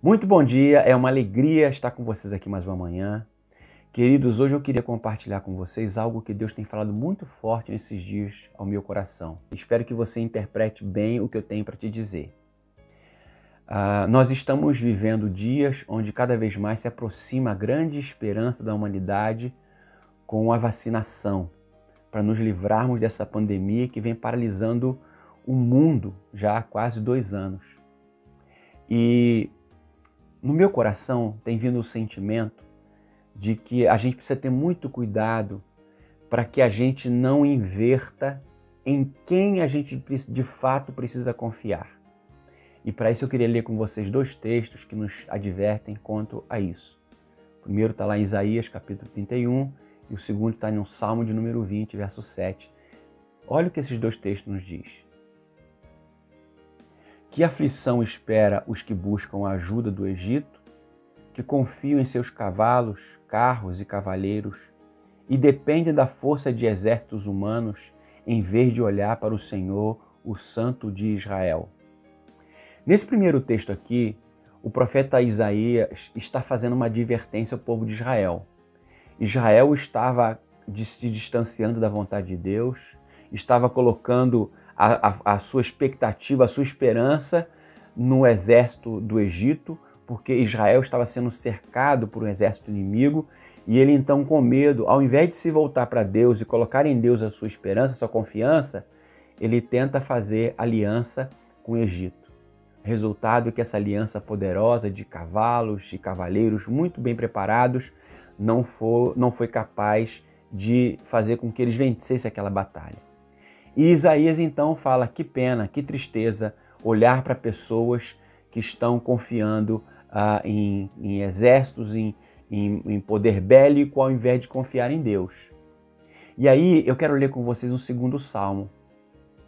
Muito bom dia, é uma alegria estar com vocês aqui mais uma manhã. Queridos, hoje eu queria compartilhar com vocês algo que Deus tem falado muito forte nesses dias ao meu coração. Espero que você interprete bem o que eu tenho para te dizer. Nós estamos vivendo dias onde cada vez mais se aproxima a grande esperança da humanidade com a vacinação, para nos livrarmos dessa pandemia que vem paralisando o mundo já há quase 2 anos. E no meu coração tem vindo o sentimento de que a gente precisa ter muito cuidado para que a gente não inverta em quem a gente de fato precisa confiar. E para isso eu queria ler com vocês 2 textos que nos advertem quanto a isso. O primeiro está lá em Isaías, capítulo 31, e o segundo está no Salmo de número 20, verso 7. Olha o que esses 2 textos nos diz. Que aflição espera os que buscam a ajuda do Egito, que confiam em seus cavalos, carros e cavaleiros e dependem da força de exércitos humanos em vez de olhar para o Senhor, o Santo de Israel. Nesse primeiro texto aqui, o profeta Isaías está fazendo uma advertência ao povo de Israel. Israel estava se distanciando da vontade de Deus, estava colocando a sua expectativa, a sua esperança no exército do Egito, porque Israel estava sendo cercado por um exército inimigo, e ele então, com medo, ao invés de se voltar para Deus e colocar em Deus a sua esperança, a sua confiança, ele tenta fazer aliança com o Egito. Resultado é que essa aliança poderosa de cavalos e cavaleiros muito bem preparados não foi capaz de fazer com que eles vencessem aquela batalha. E Isaías então fala, que pena, que tristeza olhar para pessoas que estão confiando em exércitos, em poder bélico, ao invés de confiar em Deus. E aí eu quero ler com vocês um segundo salmo,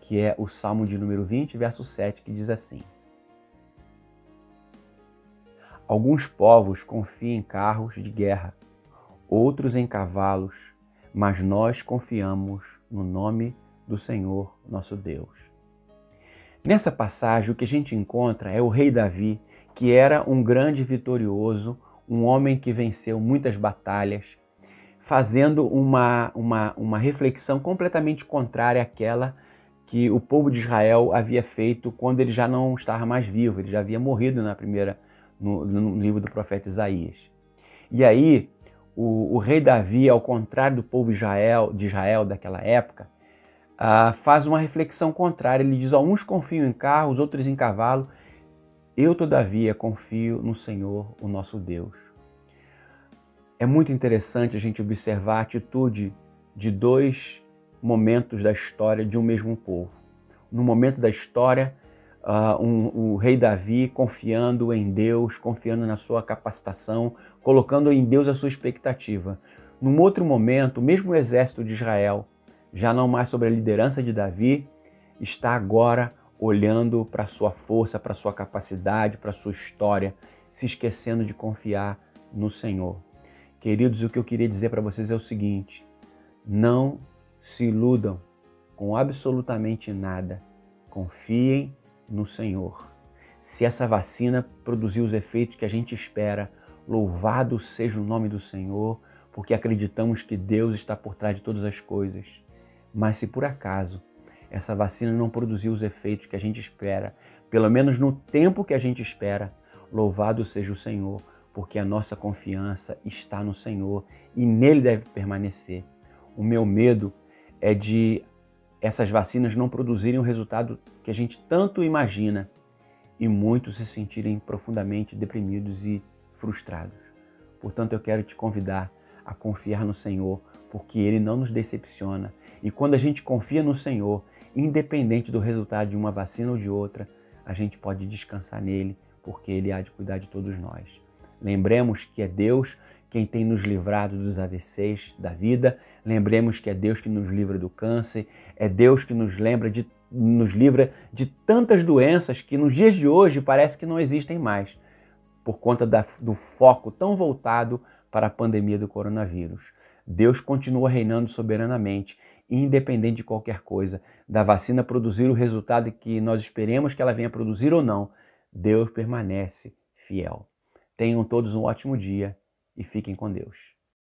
que é o Salmo de número 20, verso 7, que diz assim: Alguns povos confiam em carros de guerra, outros em cavalos, mas nós confiamos no nome do Senhor, nosso Deus. Nessa passagem, o que a gente encontra é o rei Davi, que era um grande vitorioso, um homem que venceu muitas batalhas, fazendo uma reflexão completamente contrária àquela que o povo de Israel havia feito quando ele já não estava mais vivo, ele já havia morrido no livro do profeta Isaías. E aí, o rei Davi, ao contrário do povo de Israel daquela época, faz uma reflexão contrária. Ele diz, uns confiam em carros, outros em cavalo. Eu, todavia, confio no Senhor, o nosso Deus. É muito interessante a gente observar a atitude de 2 momentos da história de um mesmo povo. No momento da história, o rei Davi confiando em Deus, confiando na sua capacitação, colocando em Deus a sua expectativa. Num outro momento, o mesmo exército de Israel, já não mais sob a liderança de Davi, está agora olhando para a sua força, para a sua capacidade, para a sua história, se esquecendo de confiar no Senhor. Queridos, o que eu queria dizer para vocês é o seguinte: não se iludam com absolutamente nada. Confiem no Senhor. Se essa vacina produzir os efeitos que a gente espera, louvado seja o nome do Senhor, porque acreditamos que Deus está por trás de todas as coisas. Mas se por acaso essa vacina não produzir os efeitos que a gente espera, pelo menos no tempo que a gente espera, louvado seja o Senhor, porque a nossa confiança está no Senhor e nele deve permanecer. O meu medo é de essas vacinas não produzirem o resultado que a gente tanto imagina e muitos se sentirem profundamente deprimidos e frustrados. Portanto, eu quero te convidar a confiar no Senhor, porque Ele não nos decepciona. E quando a gente confia no Senhor, independente do resultado de uma vacina ou de outra, a gente pode descansar nele, porque Ele há de cuidar de todos nós. Lembremos que é Deus quem tem nos livrado dos AVCs da vida. Lembremos que é Deus que nos livra do câncer, é Deus que nos livra de tantas doenças que nos dias de hoje parece que não existem mais, por conta do foco tão voltado para a pandemia do coronavírus. Deus continua reinando soberanamente, independente de qualquer coisa, da vacina produzir o resultado que nós esperemos que ela venha produzir ou não. Deus permanece fiel. Tenham todos um ótimo dia e fiquem com Deus.